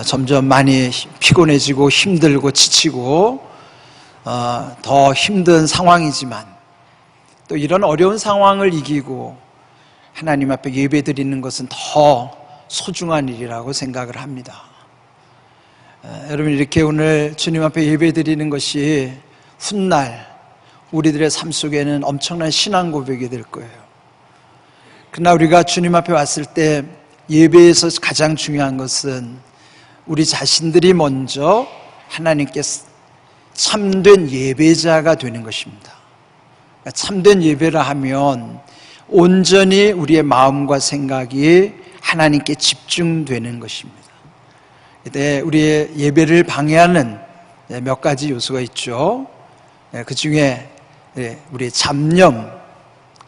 점점 많이 피곤해지고 힘들고 지치고 더 힘든 상황이지만 또 이런 어려운 상황을 이기고 하나님 앞에 예배드리는 것은 더 소중한 일이라고 생각을 합니다. 여러분, 이렇게 오늘 주님 앞에 예배드리는 것이 훗날 우리들의 삶 속에는 엄청난 신앙 고백이 될 거예요. 그러나 우리가 주님 앞에 왔을 때 예배에서 가장 중요한 것은 우리 자신들이 먼저 하나님께 참된 예배자가 되는 것입니다. 참된 예배라 하면 온전히 우리의 마음과 생각이 하나님께 집중되는 것입니다. 이때 우리의 예배를 방해하는 몇 가지 요소가 있죠. 그 중에 우리의 잡념,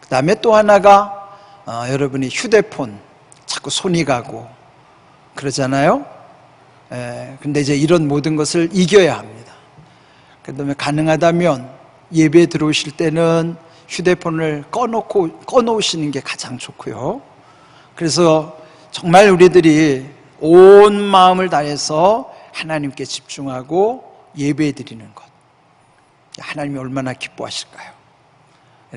그 다음에 또 하나가 여러분이 휴대폰 자꾸 손이 가고 그러잖아요. 근데 이제 이런 모든 것을 이겨야 합니다. 그 다음에 가능하다면 예배에 들어오실 때는 휴대폰을 꺼놓으시는 게 가장 좋고요. 그래서 정말 우리들이 온 마음을 다해서 하나님께 집중하고 예배 드리는 것, 하나님이 얼마나 기뻐하실까요?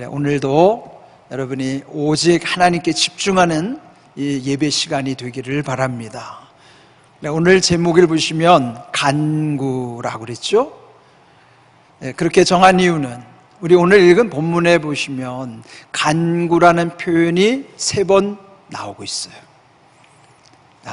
오늘도 여러분이 오직 하나님께 집중하는 이 예배 시간이 되기를 바랍니다. 오늘 제목을 보시면 간구라고 그랬죠? 그렇게 정한 이유는 우리 오늘 읽은 본문에 보시면 간구라는 표현이 3번 나오고 있어요.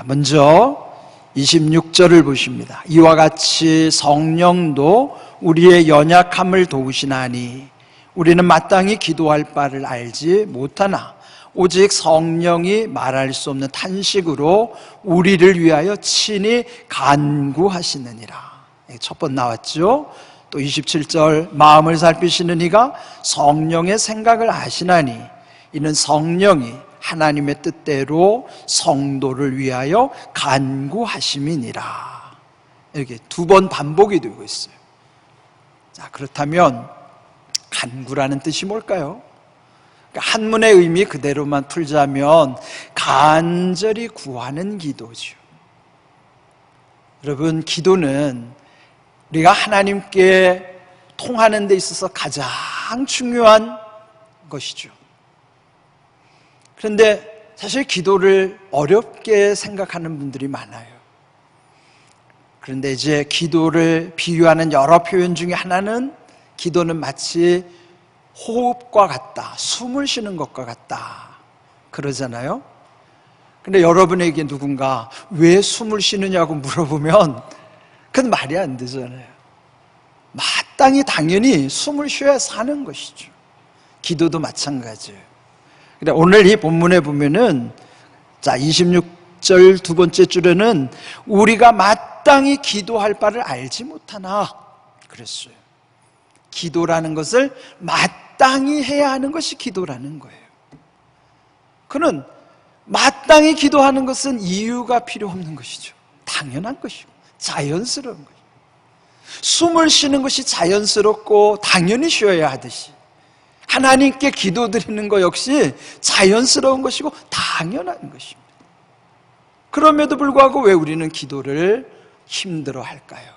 먼저 26절을 보십니다. 이와 같이 성령도 우리의 연약함을 도우시나니 우리는 마땅히 기도할 바를 알지 못하나 오직 성령이 말할 수 없는 탄식으로 우리를 위하여 친히 간구하시느니라. 첫 번 나왔죠. 또 27절 마음을 살피시는 이가 성령의 생각을 아시나니 이는 성령이 하나님의 뜻대로 성도를 위하여 간구하심이니라. 이렇게 2번 반복이 되고 있어요. 자, 그렇다면 간구라는 뜻이 뭘까요? 한문의 의미 그대로만 풀자면 간절히 구하는 기도죠. 여러분, 기도는 우리가 하나님께 통하는 데 있어서 가장 중요한 것이죠. 그런데 사실 기도를 어렵게 생각하는 분들이 많아요. 그런데 이제 기도를 비유하는 여러 표현 중에 하나는 기도는 마치 호흡과 같다, 숨을 쉬는 것과 같다 그러잖아요. 근데 여러분에게 누군가 왜 숨을 쉬느냐고 물어보면 그건 말이 안 되잖아요. 마땅히 당연히 숨을 쉬어야 사는 것이죠. 기도도 마찬가지예요. 근데 오늘 이 본문에 보면은 26절 2번째 줄에는 우리가 마땅히 기도할 바를 알지 못하나 그랬어요. 기도라는 것을 마땅히 해야 하는 것이 기도라는 거예요. 그는 마땅히 기도하는 것은 이유가 필요 없는 것이죠. 당연한 것이고 자연스러운 것이죠. 숨을 쉬는 것이 자연스럽고 당연히 쉬어야 하듯이 하나님께 기도드리는 것 역시 자연스러운 것이고 당연한 것입니다. 그럼에도 불구하고 왜 우리는 기도를 힘들어 할까요?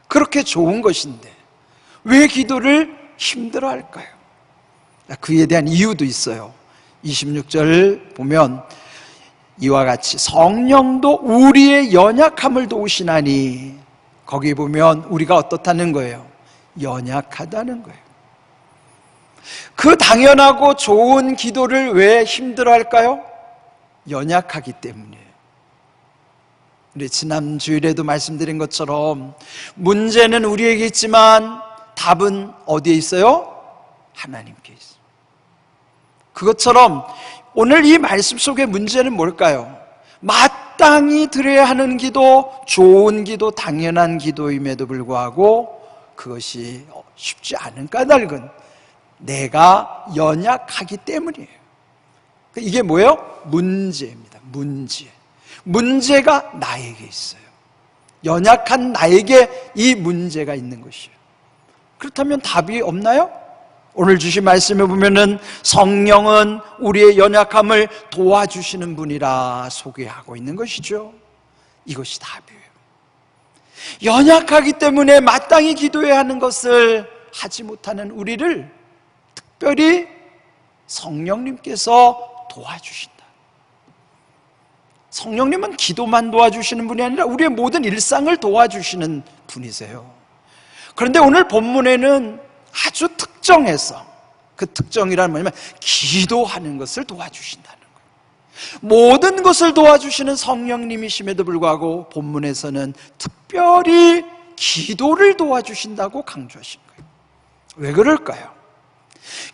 그렇게 좋은 것인데 왜 기도를 힘들어 할까요? 그에 대한 이유도 있어요. 26절 보면 이와 같이 성령도 우리의 연약함을 도우시나니 거기 보면 우리가 어떻다는 거예요? 연약하다는 거예요. 그 당연하고 좋은 기도를 왜 힘들어 할까요? 연약하기 때문이에요. 우리 지난 주일에도 말씀드린 것처럼 문제는 우리에게 있지만 답은 어디에 있어요? 하나님께 있어요. 그것처럼 오늘 이 말씀 속의 문제는 뭘까요? 마땅히 드려야 하는 기도, 좋은 기도, 당연한 기도임에도 불구하고 그것이 쉽지 않은 까닭은 내가 연약하기 때문이에요. 이게 뭐예요? 문제입니다. 문제가 나에게 있어요. 연약한 나에게 이 문제가 있는 것이에요. 그렇다면 답이 없나요? 오늘 주신 말씀에 보면은 성령은 우리의 연약함을 도와주시는 분이라 소개하고 있는 것이죠. 이것이 답이에요. 연약하기 때문에 마땅히 기도해야 하는 것을 하지 못하는 우리를 특별히 성령님께서 도와주신다. 성령님은 기도만 도와주시는 분이 아니라 우리의 모든 일상을 도와주시는 분이세요. 그런데 오늘 본문에는 아주 특정해서, 그 특정이란 뭐냐면 기도하는 것을 도와주신다는 거예요. 모든 것을 도와주시는 성령님이심에도 불구하고 본문에서는 특별히 기도를 도와주신다고 강조하신 거예요. 왜 그럴까요?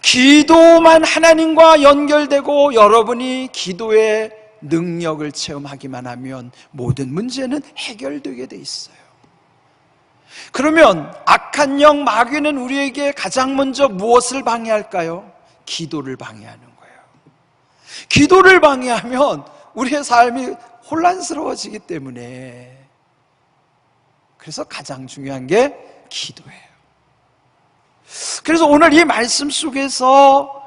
기도만 하나님과 연결되고 여러분이 기도의 능력을 체험하기만 하면 모든 문제는 해결되게 돼 있어요. 그러면 악한 영 마귀는 우리에게 가장 먼저 무엇을 방해할까요? 기도를 방해하는 거예요. 기도를 방해하면 우리의 삶이 혼란스러워지기 때문에, 그래서 가장 중요한 게 기도예요. 그래서 오늘 이 말씀 속에서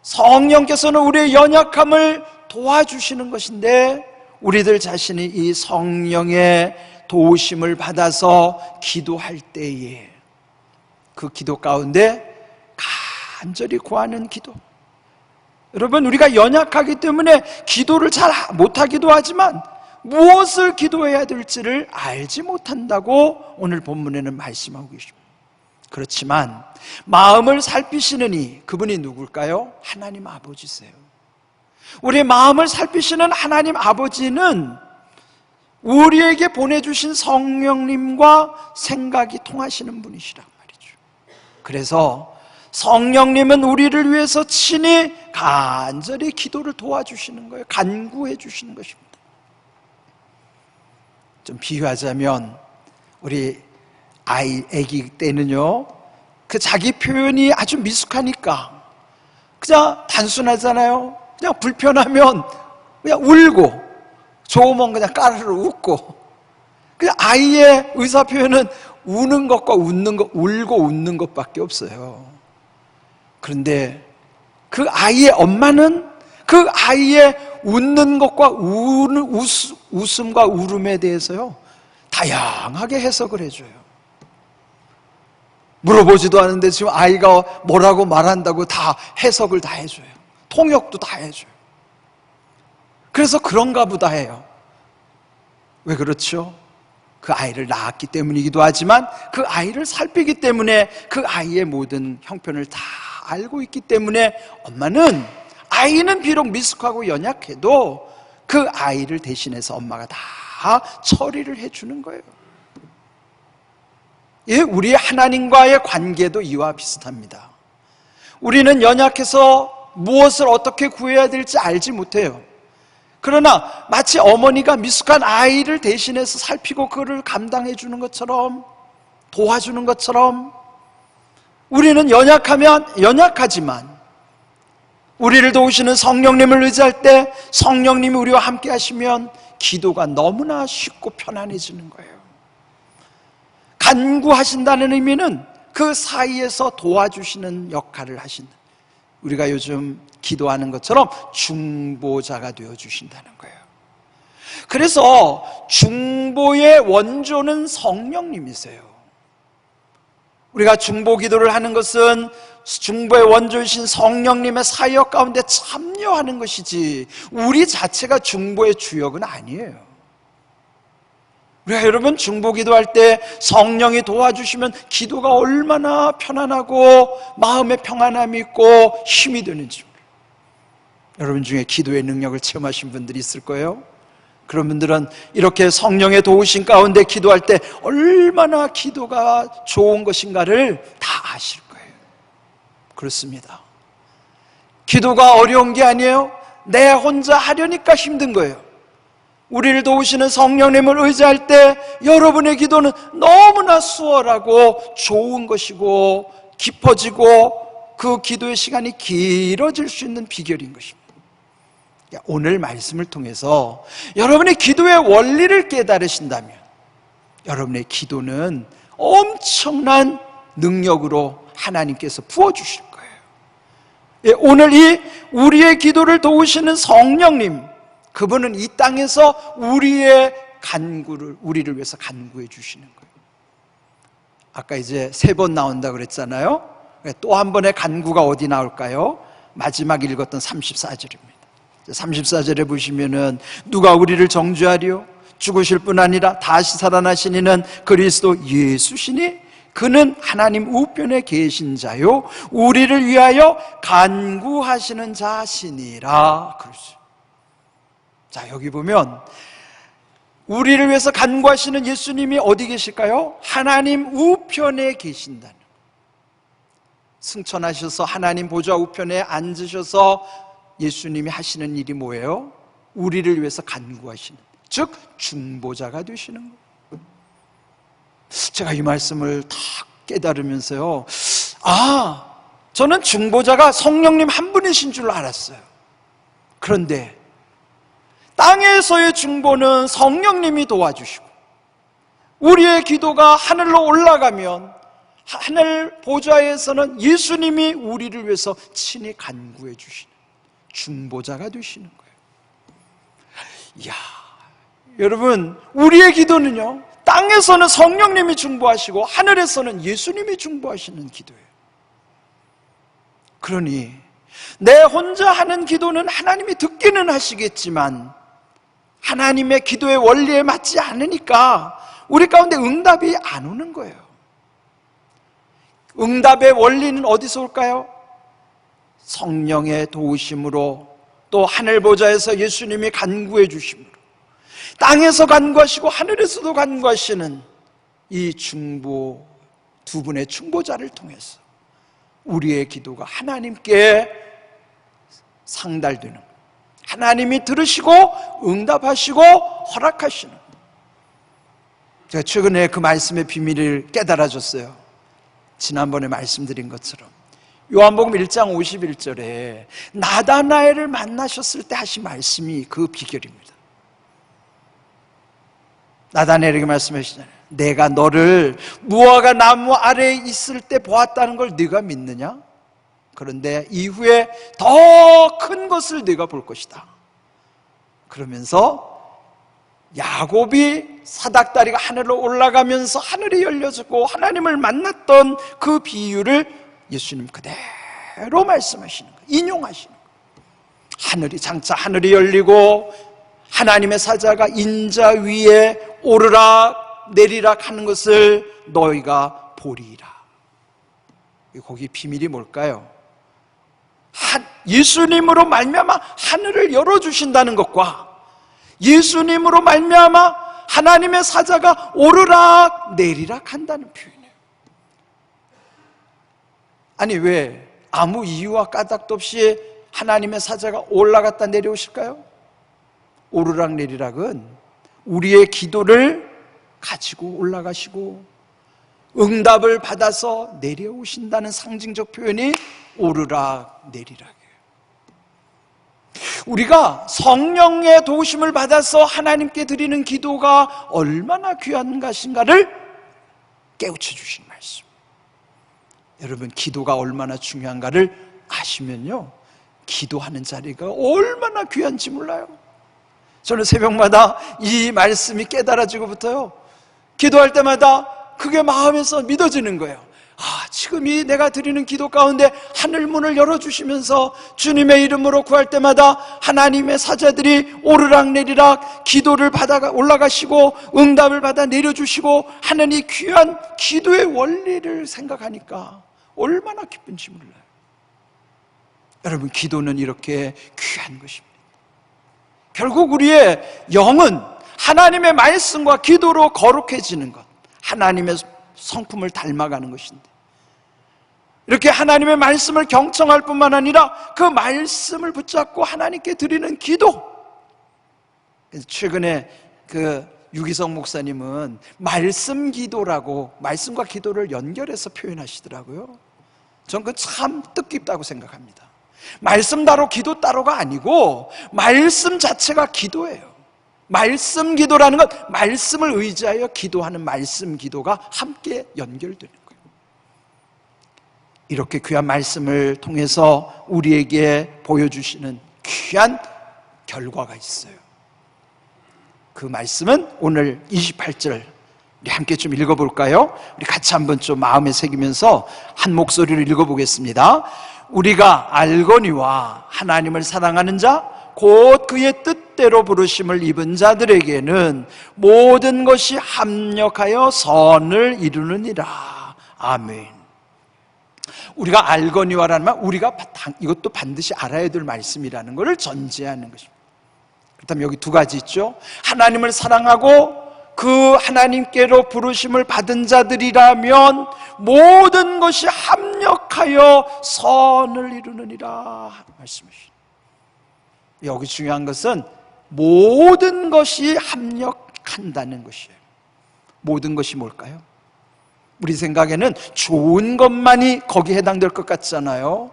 성령께서는 우리의 연약함을 도와주시는 것인데, 우리들 자신이 이 성령의 도우심을 받아서 기도할 때에 그 기도 가운데 간절히 구하는 기도, 여러분, 우리가 연약하기 때문에 기도를 잘 못하기도 하지만 무엇을 기도해야 될지를 알지 못한다고 오늘 본문에는 말씀하고 계십니다. 그렇지만 마음을 살피시는 이, 그분이 누굴까요? 하나님 아버지세요. 우리의 마음을 살피시는 하나님 아버지는 우리에게 보내주신 성령님과 생각이 통하시는 분이시란 말이죠. 그래서 성령님은 우리를 위해서 친히 간절히 기도를 도와주시는 거예요. 간구해 주시는 것입니다. 좀 비유하자면 우리 아기 때는요, 그 자기 표현이 아주 미숙하니까 그냥 단순하잖아요. 그냥 불편하면 그냥 울고, 좋으면 그냥 까르르 웃고. 그냥 아이의 의사 표현은 우는 것과 웃는 것, 울고 웃는 것밖에 없어요. 그런데 그 아이의 엄마는 그 아이의 웃는 것과 웃음과 울음에 대해서요, 다양하게 해석을 해줘요. 물어보지도 않은데 지금 아이가 뭐라고 말한다고 다 해석을 다 해줘요. 통역도 다 해줘요. 그래서 그런가 보다 해요. 왜 그렇죠? 그 아이를 낳았기 때문이기도 하지만 그 아이를 살피기 때문에 그 아이의 모든 형편을 다 알고 있기 때문에 엄마는, 아이는 비록 미숙하고 연약해도 그 아이를 대신해서 엄마가 다 처리를 해주는 거예요. 예, 우리 하나님과의 관계도 이와 비슷합니다. 우리는 연약해서 무엇을 어떻게 구해야 될지 알지 못해요. 그러나 마치 어머니가 미숙한 아이를 대신해서 살피고 그를 감당해 주는 것처럼, 도와주는 것처럼, 우리는 연약하지만 우리를 도우시는 성령님을 의지할 때 성령님이 우리와 함께 하시면 기도가 너무나 쉽고 편안해지는 거예요. 간구하신다는 의미는 그 사이에서 도와주시는 역할을 하신다. 우리가 요즘 기도하는 것처럼 중보자가 되어주신다는 거예요. 그래서 중보의 원조는 성령님이세요. 우리가 중보 기도를 하는 것은 중보의 원조이신 성령님의 사역 가운데 참여하는 것이지 우리 자체가 중보의 주역은 아니에요. 우리가 여러분 중보 기도할 때 성령이 도와주시면 기도가 얼마나 편안하고 마음의 평안함이 있고 힘이 되는지, 여러분 중에 기도의 능력을 체험하신 분들이 있을 거예요. 그런 분들은 이렇게 성령의 도우심 가운데 기도할 때 얼마나 기도가 좋은 것인가를 다 아실 거예요. 그렇습니다. 기도가 어려운 게 아니에요. 내 혼자 하려니까 힘든 거예요. 우리를 도우시는 성령님을 의지할 때 여러분의 기도는 너무나 수월하고 좋은 것이고 깊어지고 그 기도의 시간이 길어질 수 있는 비결인 것입니다. 오늘 말씀을 통해서 여러분의 기도의 원리를 깨달으신다면 여러분의 기도는 엄청난 능력으로 하나님께서 부어주실 거예요. 오늘 이 우리의 기도를 도우시는 성령님, 그분은 이 땅에서 우리의 간구를 우리를 위해서 간구해 주시는 거예요. 아까 이제 3번 나온다 그랬잖아요. 또 한 번의 간구가 어디 나올까요? 마지막 읽었던 34절입니다. 34절에 보시면은 누가 우리를 정죄하리요? 죽으실 뿐 아니라 다시 살아나신 이는 그리스도 예수시니 그는 하나님 우편에 계신 자요 우리를 위하여 간구하시는 자시니라. 그렇죠. 자, 여기 보면 우리를 위해서 간구하시는 예수님이 어디 계실까요? 하나님 우편에 계신다는, 승천하셔서 하나님 보좌 우편에 앉으셔서 예수님이 하시는 일이 뭐예요? 우리를 위해서 간구하시는, 즉 중보자가 되시는 거예요. 제가 이 말씀을 다 깨달으면서요, 저는 중보자가 성령님 한 분이신 줄 알았어요. 그런데 땅에서의 중보는 성령님이 도와주시고, 우리의 기도가 하늘로 올라가면 하늘 보좌에서는 예수님이 우리를 위해서 친히 간구해 주시는 중보자가 되시는 거예요. 이야, 여러분, 우리의 기도는요, 땅에서는 성령님이 중보하시고 하늘에서는 예수님이 중보하시는 기도예요. 그러니 내 혼자 하는 기도는 하나님이 듣기는 하시겠지만 하나님의 기도의 원리에 맞지 않으니까 우리 가운데 응답이 안 오는 거예요. 응답의 원리는 어디서 올까요? 성령의 도우심으로, 또 하늘 보좌에서 예수님이 간구해 주심으로, 땅에서 간구하시고 하늘에서도 간구하시는 이 중보, 두 분의 중보자를 통해서 우리의 기도가 하나님께 상달되는, 하나님이 들으시고 응답하시고 허락하시는, 제가 최근에 그 말씀의 비밀을 깨달아졌어요. 지난번에 말씀드린 것처럼 요한복음 1장 51절에 나다나엘을 만나셨을 때 하신 말씀이 그 비결입니다. 나다나엘에게 말씀하시잖아요. 내가 너를 무화과 나무 아래에 있을 때 보았다는 걸 네가 믿느냐? 그런데 이후에 더 큰 것을 네가 볼 것이다. 그러면서 야곱이 사닥다리가 하늘로 올라가면서 하늘이 열려지고 하나님을 만났던 그 비유를 예수님 그대로 말씀하시는 거예요. 인용하시는 거예요. 장차 하늘이 열리고 하나님의 사자가 인자 위에 오르락 내리락 하는 것을 너희가 보리라. 거기 비밀이 뭘까요? 예수님으로 말미암아 하늘을 열어주신다는 것과 예수님으로 말미암아 하나님의 사자가 오르락 내리락 한다는 표현이에요. 아니, 왜 아무 이유와 까닭도 없이 하나님의 사자가 올라갔다 내려오실까요? 오르락 내리락은 우리의 기도를 가지고 올라가시고 응답을 받아서 내려오신다는 상징적 표현이 오르락 내리락이에요. 우리가 성령의 도우심을 받아서 하나님께 드리는 기도가 얼마나 귀한 것인가를 깨우쳐 주신 말씀. 여러분, 기도가 얼마나 중요한가를 아시면요, 기도하는 자리가 얼마나 귀한지 몰라요. 저는 새벽마다 이 말씀이 깨달아지고부터요, 기도할 때마다 그게 마음에서 믿어지는 거예요. 지금 이 내가 드리는 기도 가운데 하늘 문을 열어주시면서 주님의 이름으로 구할 때마다 하나님의 사자들이 오르락내리락 기도를 받아 올라가시고 응답을 받아 내려주시고 하는 이 귀한 기도의 원리를 생각하니까 얼마나 기쁜지 몰라요. 여러분, 기도는 이렇게 귀한 것입니다. 결국 우리의 영은 하나님의 말씀과 기도로 거룩해지는 것, 하나님의 성품을 닮아가는 것인데, 이렇게 하나님의 말씀을 경청할 뿐만 아니라 그 말씀을 붙잡고 하나님께 드리는 기도. 최근에 그 유기성 목사님은 말씀 기도라고, 말씀과 기도를 연결해서 표현하시더라고요. 전 그 참 뜻깊다고 생각합니다. 말씀 따로 기도 따로가 아니고 말씀 자체가 기도예요. 말씀 기도라는 건 말씀을 의지하여 기도하는 말씀 기도가 함께 연결되는 거예요. 이렇게 귀한 말씀을 통해서 우리에게 보여주시는 귀한 결과가 있어요. 그 말씀은 오늘 28절 우리 함께 좀 읽어볼까요? 우리 같이 한번 좀 마음에 새기면서 한 목소리로 읽어보겠습니다. 우리가 알거니와 하나님을 사랑하는 자 곧 그의 뜻대로 부르심을 입은 자들에게는 모든 것이 합력하여 선을 이루느니라. 아멘. 우리가 알거니와라는 말, 우리가 이것도 반드시 알아야 될 말씀이라는 것을 전제하는 것입니다. 그렇다면 여기 두 가지 있죠. 하나님을 사랑하고 그 하나님께로 부르심을 받은 자들이라면 모든 것이 합력하여 선을 이루느니라 말씀이십니다. 여기 중요한 것은 모든 것이 합력한다는 것이에요. 모든 것이 뭘까요? 우리 생각에는 좋은 것만이 거기에 해당될 것 같잖아요.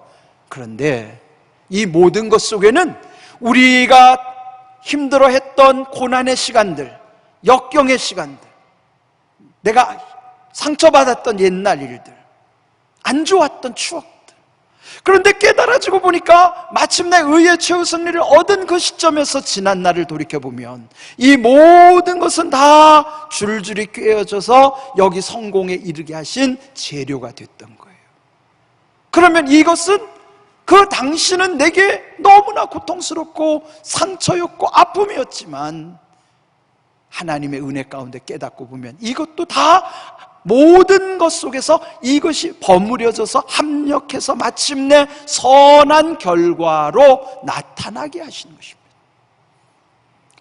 그런데 이 모든 것 속에는 우리가 힘들어했던 고난의 시간들, 역경의 시간들, 내가 상처받았던 옛날 일들, 안 좋았던 추억들, 그런데 깨달아지고 보니까 마침내 의의 최후 승리를 얻은 그 시점에서 지난 날을 돌이켜보면 이 모든 것은 다 줄줄이 꿰어져서 여기 성공에 이르게 하신 재료가 됐던 거예요. 그러면 이것은 그 당시는 내게 너무나 고통스럽고 상처였고 아픔이었지만 하나님의 은혜 가운데 깨닫고 보면 이것도 다 모든 것 속에서 이것이 버무려져서 합력해서 마침내 선한 결과로 나타나게 하시는 것입니다.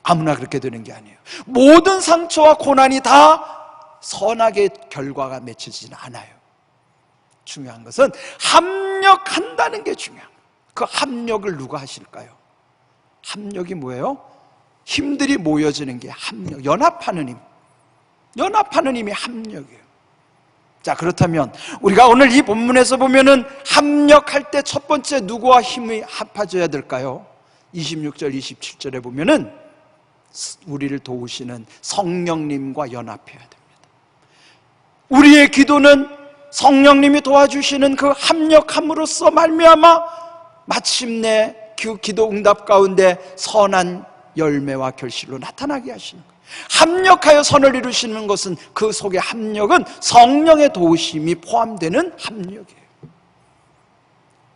아무나 그렇게 되는 게 아니에요. 모든 상처와 고난이 다 선하게 결과가 맺혀지지는 않아요. 중요한 것은 합력한다는 게 중요한 거예요. 그 합력을 누가 하실까요? 합력이 뭐예요? 힘들이 모여지는 게 합력, 연합하는 힘. 연합하는 힘이 합력이에요. 자, 그렇다면 우리가 오늘 이 본문에서 보면은 합력할 때 첫 번째 누구와 힘이 합해져야 될까요? 26절, 27절에 보면은 우리를 도우시는 성령님과 연합해야 됩니다. 우리의 기도는 성령님이 도와주시는 그 합력함으로써 말미암아 마침내 그 기도 응답 가운데 선한 열매와 결실로 나타나게 하시는 거예요. 합력하여 선을 이루시는 것은 그 속의 합력은 성령의 도우심이 포함되는 합력이에요.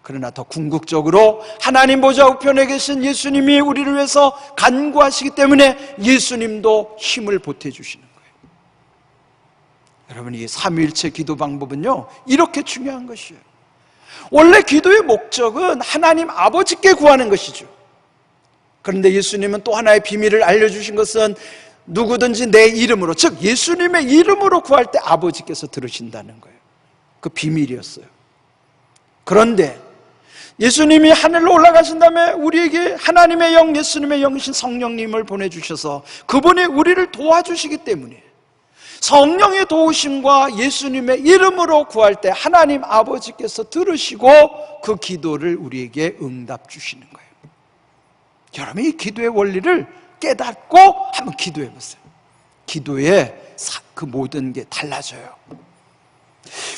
그러나 더 궁극적으로 하나님 보좌 우편에 계신 예수님이 우리를 위해서 간구하시기 때문에 예수님도 힘을 보태주시는 거예요. 여러분, 이 삼위일체 기도 방법은요 이렇게 중요한 것이에요. 원래 기도의 목적은 하나님 아버지께 구하는 것이죠. 그런데 예수님은 또 하나의 비밀을 알려주신 것은 누구든지 내 이름으로, 즉 예수님의 이름으로 구할 때 아버지께서 들으신다는 거예요. 그 비밀이었어요. 그런데 예수님이 하늘로 올라가신 다음에 우리에게 하나님의 영, 예수님의 영이신 성령님을 보내주셔서 그분이 우리를 도와주시기 때문에 성령의 도우심과 예수님의 이름으로 구할 때 하나님 아버지께서 들으시고 그 기도를 우리에게 응답 주시는 거예요. 여러분, 이 기도의 원리를 깨닫고 한번 기도해 보세요. 기도의 그 모든 게 달라져요.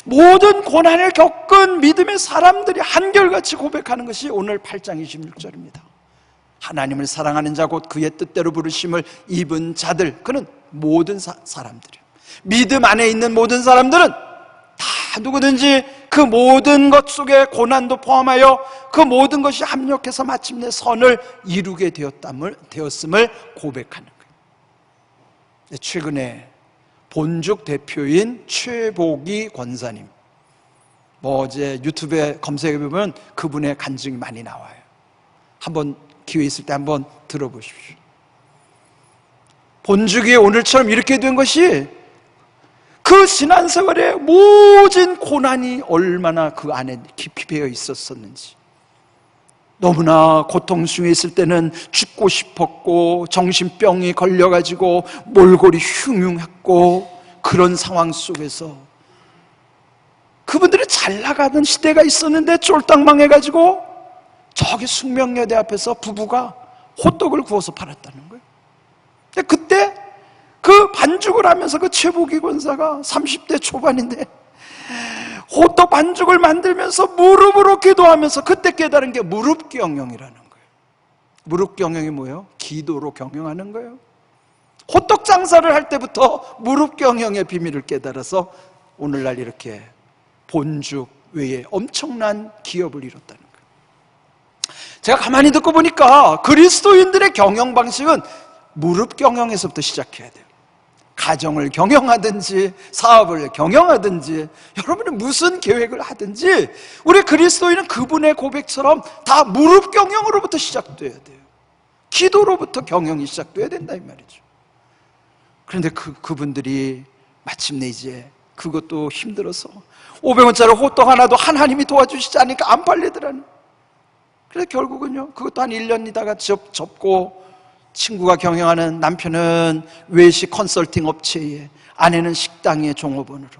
모든 고난을 겪은 믿음의 사람들이 한결같이 고백하는 것이 오늘 8장 26절입니다. 하나님을 사랑하는 자 곧 그의 뜻대로 부르심을 입은 자들, 그는 모든 사람들이에요. 믿음 안에 있는 모든 사람들은 다 누구든지 그 모든 것 속에 고난도 포함하여 그 모든 것이 합력해서 마침내 선을 이루게 되었음을 고백하는 거예요. 최근에 본죽 대표인 최복희 권사님, 어제 유튜브에 검색해 보면 그분의 간증이 많이 나와요. 한번 기회 있을 때 한번 들어보십시오. 본죽이 오늘처럼 이렇게 된 것이 그 지난 세월에 모진 고난이 얼마나 그 안에 깊이 배어 있었었는지, 너무나 고통 중에 있을 때는 죽고 싶었고 정신병이 걸려가지고 몰골이 흉흉했고 그런 상황 속에서 그분들이 잘 나가던 시대가 있었는데 쫄딱 망해가지고 저기 숙명여대 앞에서 부부가 호떡을 구워서 팔았다는 거예요. 그때 그 반죽을 하면서 그 최복희 권사가 30대 초반인데 호떡 반죽을 만들면서 무릎으로 기도하면서 그때 깨달은 게 무릎 경영이라는 거예요. 무릎 경영이 뭐예요? 기도로 경영하는 거예요. 호떡 장사를 할 때부터 무릎 경영의 비밀을 깨달아서 오늘날 이렇게 본죽 외에 엄청난 기업을 이뤘다는 거예요. 제가 가만히 듣고 보니까 그리스도인들의 경영 방식은 무릎 경영에서부터 시작해야 돼요. 가정을 경영하든지 사업을 경영하든지 여러분이 무슨 계획을 하든지 우리 그리스도인은 그분의 고백처럼 다 무릎 경영으로부터 시작돼야 돼요. 기도로부터 경영이 시작돼야 된다 이 말이죠. 그런데 그분들이 마침내 이제 그것도 힘들어서 500원짜리 호떡 하나도 하나님이 도와주시지 않으니까 안 팔리더라는. 그래서 결국은요 그것도 한 1년이다가 접고 친구가 경영하는, 남편은 외식 컨설팅 업체에, 아내는 식당의 종업원으로.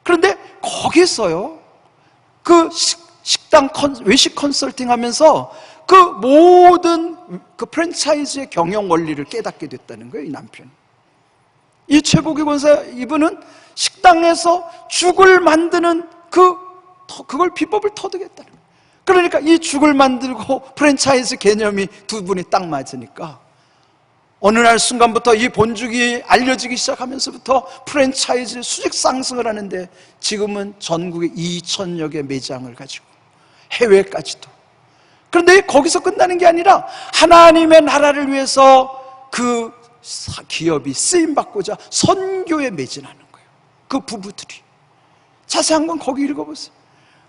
그런데 거기서요 그 식당 외식 컨설팅 하면서 그 모든 그 프랜차이즈의 경영 원리를 깨닫게 됐다는 거예요. 이 남편, 이 최복희 권사, 이분은 식당에서 죽을 만드는 그걸 비법을 터득했다는 거예요. 그러니까 이 죽을 만들고 프랜차이즈 개념이 두 분이 딱 맞으니까 어느 날 순간부터 이 본죽이 알려지기 시작하면서부터 프랜차이즈 수직 상승을 하는데 지금은 전국에 2,000여 개 매장을 가지고 해외까지도. 그런데 거기서 끝나는 게 아니라 하나님의 나라를 위해서 그 기업이 쓰임받고자 선교에 매진하는 거예요. 그 부부들이. 자세한 건 거기 읽어보세요.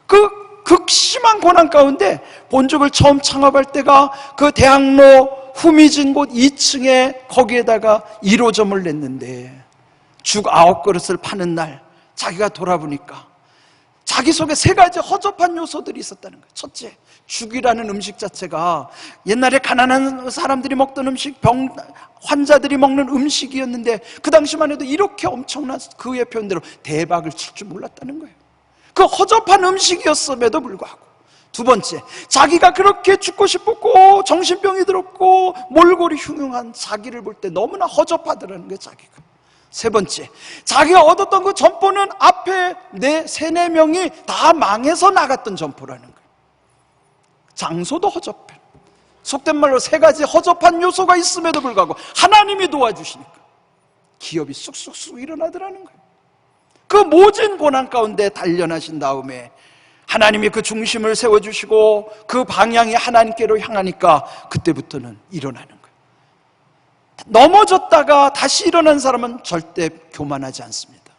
그 극심한 고난 가운데 본죽을 처음 창업할 때가 그 대학로 후미진 곳 2층에 거기에다가 1호점을 냈는데 죽 9그릇을 파는 날 자기가 돌아보니까 자기 속에 3가지 허접한 요소들이 있었다는 거예요. 첫째, 죽이라는 음식 자체가 옛날에 가난한 사람들이 먹던 음식, 환자들이 먹는 음식이었는데 그 당시만 해도 이렇게 엄청난 그의 표현대로 대박을 칠 줄 몰랐다는 거예요. 그 허접한 음식이었음에도 불구하고. 두 번째, 자기가 그렇게 죽고 싶었고 정신병이 들었고 몰골이 흉흉한 자기를 볼 때 너무나 허접하더라는 거예요, 자기가. 세 번째, 자기가 얻었던 그 점포는 앞에 3-4명이 다 망해서 나갔던 점포라는 거예요. 장소도 허접해. 속된 말로 3가지 허접한 요소가 있음에도 불구하고 하나님이 도와주시니까 기업이 쑥쑥쑥 일어나더라는 거예요. 그 모진 고난 가운데 단련하신 다음에 하나님이 그 중심을 세워주시고 그 방향이 하나님께로 향하니까 그때부터는 일어나는 거예요. 넘어졌다가 다시 일어난 사람은 절대 교만하지 않습니다.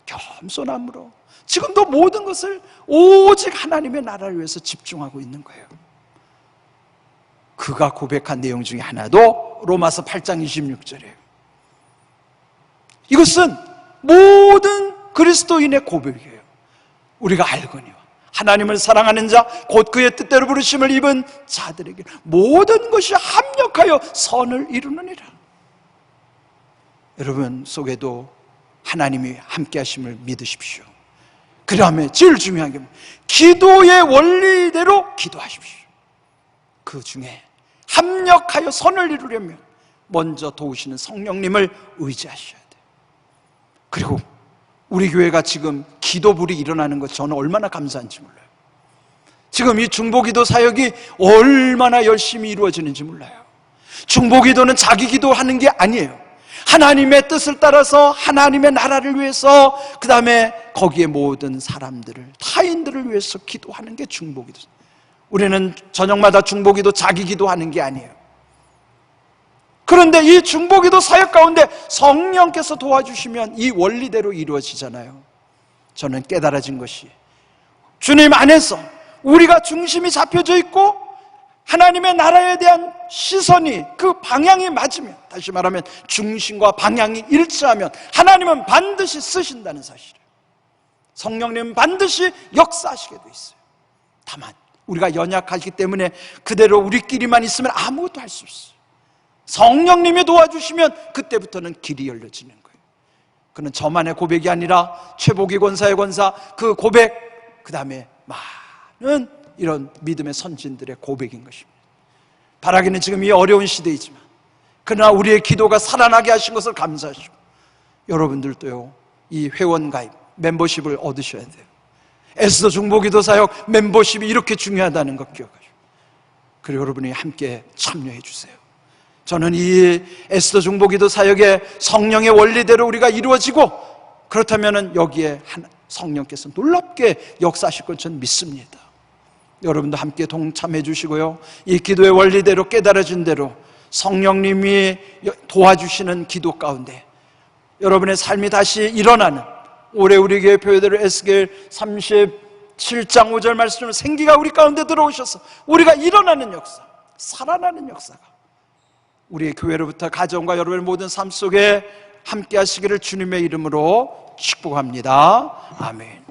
겸손함으로 지금도 모든 것을 오직 하나님의 나라를 위해서 집중하고 있는 거예요. 그가 고백한 내용 중에 하나도 로마서 8장 26절이에요. 이것은 모든 그리스도인의 고백이에요. 우리가 알거니와 하나님을 사랑하는 자 곧 그의 뜻대로 부르심을 입은 자들에게 모든 것이 합력하여 선을 이루느니라. 여러분 속에도 하나님이 함께 하심을 믿으십시오. 그 다음에 제일 중요한 게 기도의 원리대로 기도하십시오. 그 중에 합력하여 선을 이루려면 먼저 도우시는 성령님을 의지하셔야 돼요. 그리고 우리 교회가 지금 기도불이 일어나는 것 저는 얼마나 감사한지 몰라요. 지금 이 중보기도 사역이 얼마나 열심히 이루어지는지 몰라요. 중보기도는 자기 기도하는 게 아니에요. 하나님의 뜻을 따라서 하나님의 나라를 위해서, 그 다음에 거기에 모든 사람들을, 타인들을 위해서 기도하는 게 중보기도. 우리는 저녁마다 중보기도 자기 기도하는 게 아니에요. 그런데 이 중보기도 사역 가운데 성령께서 도와주시면 이 원리대로 이루어지잖아요. 저는 깨달아진 것이 주님 안에서 우리가 중심이 잡혀져 있고 하나님의 나라에 대한 시선이, 그 방향이 맞으면, 다시 말하면 중심과 방향이 일치하면 하나님은 반드시 쓰신다는 사실이에요. 성령님은 반드시 역사하시게 돼 있어요. 다만 우리가 연약하기 때문에 그대로 우리끼리만 있으면 아무것도 할 수 없어요. 성령님이 도와주시면 그때부터는 길이 열려지는 거예요. 그는 저만의 고백이 아니라 최복희 권사의 권사 그 고백, 그 다음에 많은 이런 믿음의 선진들의 고백인 것입니다. 바라기는 지금 이 어려운 시대이지만 그러나 우리의 기도가 살아나게 하신 것을 감사하시고, 여러분들도요 이 회원 가입 멤버십을 얻으셔야 돼요. 에스더 중보기도 사역 멤버십이 이렇게 중요하다는 것 기억하시고, 그리고 여러분이 함께 참여해 주세요. 저는 이 에스더 중보기도 사역의 성령의 원리대로 우리가 이루어지고 그렇다면 여기에 성령께서 놀랍게 역사하실 것 저는 믿습니다. 여러분도 함께 동참해 주시고요, 이 기도의 원리대로 깨달아진 대로 성령님이 도와주시는 기도 가운데 여러분의 삶이 다시 일어나는, 올해 우리 교회 표회대로 에스겔 37장 5절 말씀을 생기가 우리 가운데 들어오셔서 우리가 일어나는 역사, 살아나는 역사가 우리의 교회로부터 가정과 여러분의 모든 삶 속에 함께 하시기를 주님의 이름으로 축복합니다. 아멘.